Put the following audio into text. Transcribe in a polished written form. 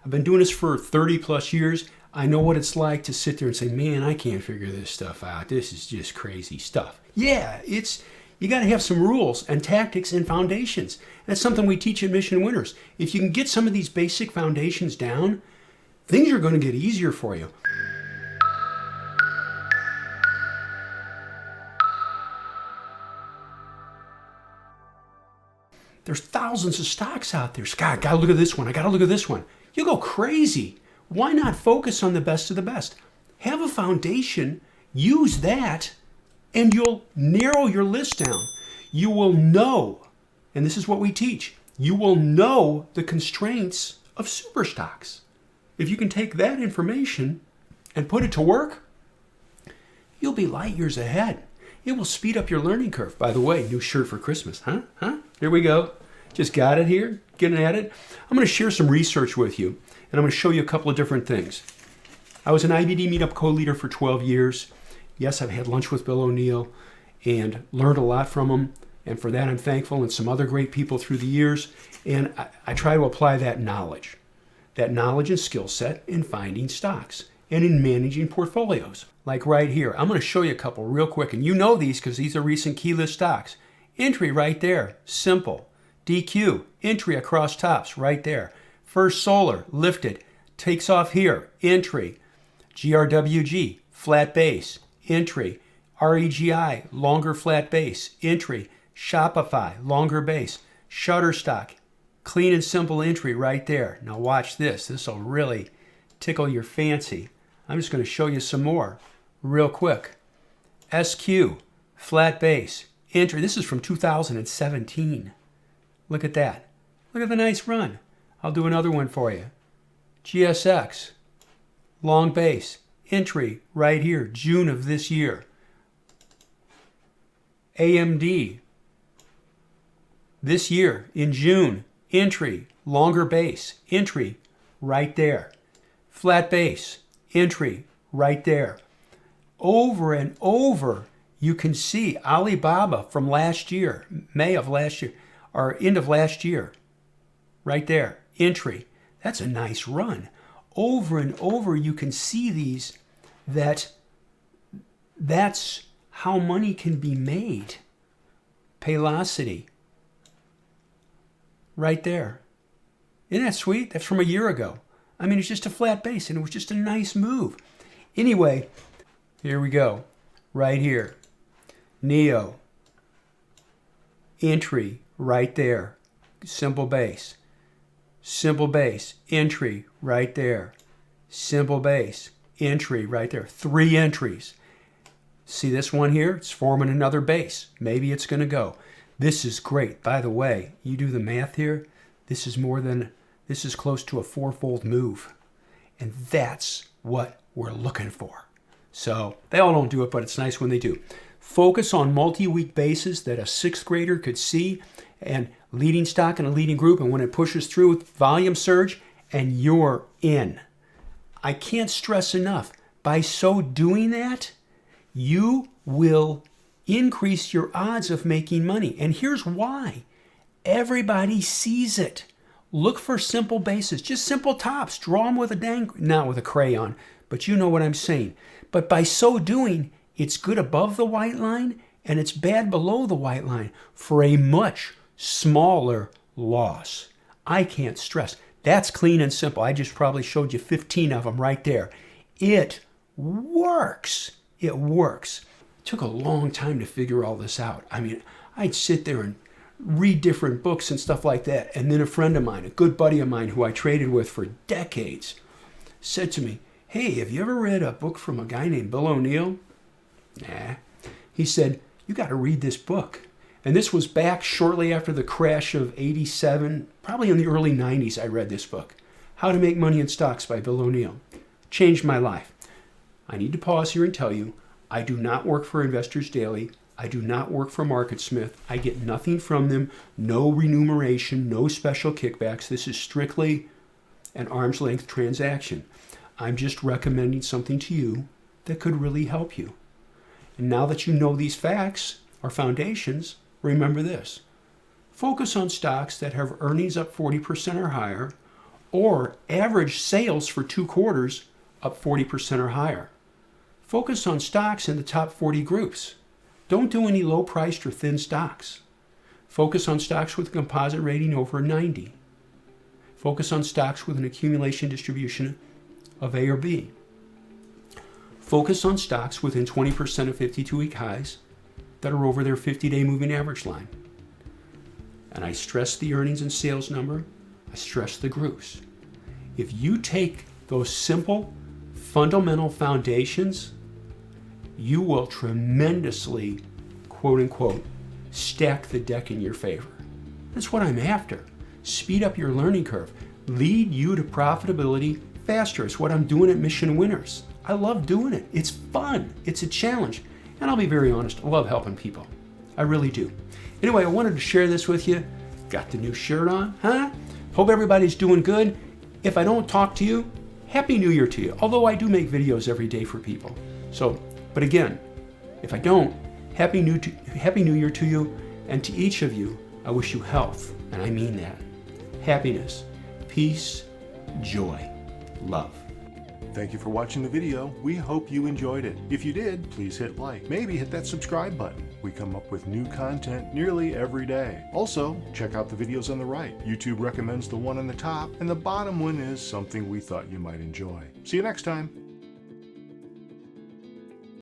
I've been doing this for 30 plus years. I know what it's like to sit there and say, man, I can't figure this stuff out. This is just crazy stuff. Yeah, you got to have some rules and tactics and foundations. That's something we teach at Mission Winners. If you can get some of these basic foundations down, things are going to get easier for you. There's thousands of stocks out there. Scott, gotta look at this one. I gotta look at this one. You go crazy. Why not focus on the best of the best? Have a foundation, use that, and you'll narrow your list down. You will know, and this is what we teach, you will know the constraints of super stocks. If you can take that information and put it to work, you'll be light years ahead. It will speed up your learning curve. By the way, new shirt for Christmas, huh? Here we go. Just got it here, getting at it. I'm going to share some research with you, and I'm going to show you a couple of different things. I was an IBD meetup co-leader for 12 years. Yes, I've had lunch with Bill O'Neill and learned a lot from him, and for that I'm thankful, and some other great people through the years. And I try to apply that knowledge and skill set in finding stocks and in managing portfolios. Like right here, I'm going to show you a couple real quick, and you know these because these are recent key list stocks. Entry right there, simple. DQ, entry across tops right there. First Solar, lifted, takes off here, entry. GRWG, flat base, entry. REGI, longer flat base, entry. Shopify, longer base. Shutterstock, clean and simple entry right there. Now watch this. This will really tickle your fancy. I'm just going to show you some more real quick. SQ, flat base, entry. This is from 2017. Look at that. Look at the nice run. I'll do another one for you. GSX, long base, entry right here, June of this year. AMD, this year in June, entry, longer base, entry right there. Flat base, entry right there. Over and over, you can see Alibaba from last year, May of last year, or end of last year, right there, entry. That's a nice run. Over and over, you can see these, that's how money can be made. Paylocity, right there. Isn't that sweet? That's from a year ago. I mean, it's just a flat base, and it was just a nice move. Anyway, here we go. Right here. Neo. Entry right there. Simple base. Simple base. Entry right there. Simple base. Entry right there. 3 entries. See this one here? It's forming another base. Maybe it's going to go. This is great. By the way, you do the math here. This is close to a 4-fold move. And that's what we're looking for. So they all don't do it, but it's nice when they do. Focus on multi-week bases that a 6th grader could see, and leading stock in a leading group, and when it pushes through, volume surge, and you're in. I can't stress enough, by so doing that, you will increase your odds of making money. And here's why. Everybody sees it. Look for simple bases, just simple tops. Draw them with not with a crayon, but you know what I'm saying. But by so doing, it's good above the white line and it's bad below the white line for a much smaller loss. I can't stress. That's clean and simple. I just probably showed you 15 of them right there. It works. It works. It took a long time to figure all this out. I mean, I'd sit there and read different books and stuff like that. And then a friend of mine, a good buddy of mine who I traded with for decades, said to me, hey, have you ever read a book from a guy named Bill O'Neill? Nah. He said, you got to read this book. And this was back shortly after the crash of 87, probably in the early 90s I read this book. How to Make Money in Stocks by Bill O'Neill. Changed my life. I need to pause here and tell you, I do not work for Investors Daily. I do not work for MarketSmith. I get nothing from them, no remuneration, no special kickbacks. This is strictly an arm's length transaction. I'm just recommending something to you that could really help you. And now that you know these facts, or foundations, remember this. Focus on stocks that have earnings up 40% or higher or average sales for 2 quarters up 40% or higher. Focus on stocks in the top 40 groups. Don't do any low-priced or thin stocks. Focus on stocks with a composite rating over 90. Focus on stocks with an accumulation distribution of A or B. Focus on stocks within 20% of 52-week highs that are over their 50-day moving average line. And I stress the earnings and sales number. I stress the groups. If you take those simple, fundamental foundations, you will tremendously, quote unquote, stack the deck in your favor. That's what I'm after. Speed up your learning curve. Lead you to profitability faster. It's what I'm doing at Mission Winners. I love doing it. It's fun. It's a challenge. And I'll be very honest, I love helping people. I really do. Anyway, I wanted to share this with you. Got the new shirt on, huh? Hope everybody's doing good. If I don't talk to you, Happy New Year to you. Although I do make videos every day for people. So, but again, if I don't, Happy New Year to you, and to each of you, I wish you health, and I mean that. Happiness, peace, joy, love. Thank you for watching the video. We hope you enjoyed it. If you did, please hit like. Maybe hit that subscribe button. We come up with new content nearly every day. Also, check out the videos on the right. YouTube recommends the one on the top, and the bottom one is something we thought you might enjoy. See you next time.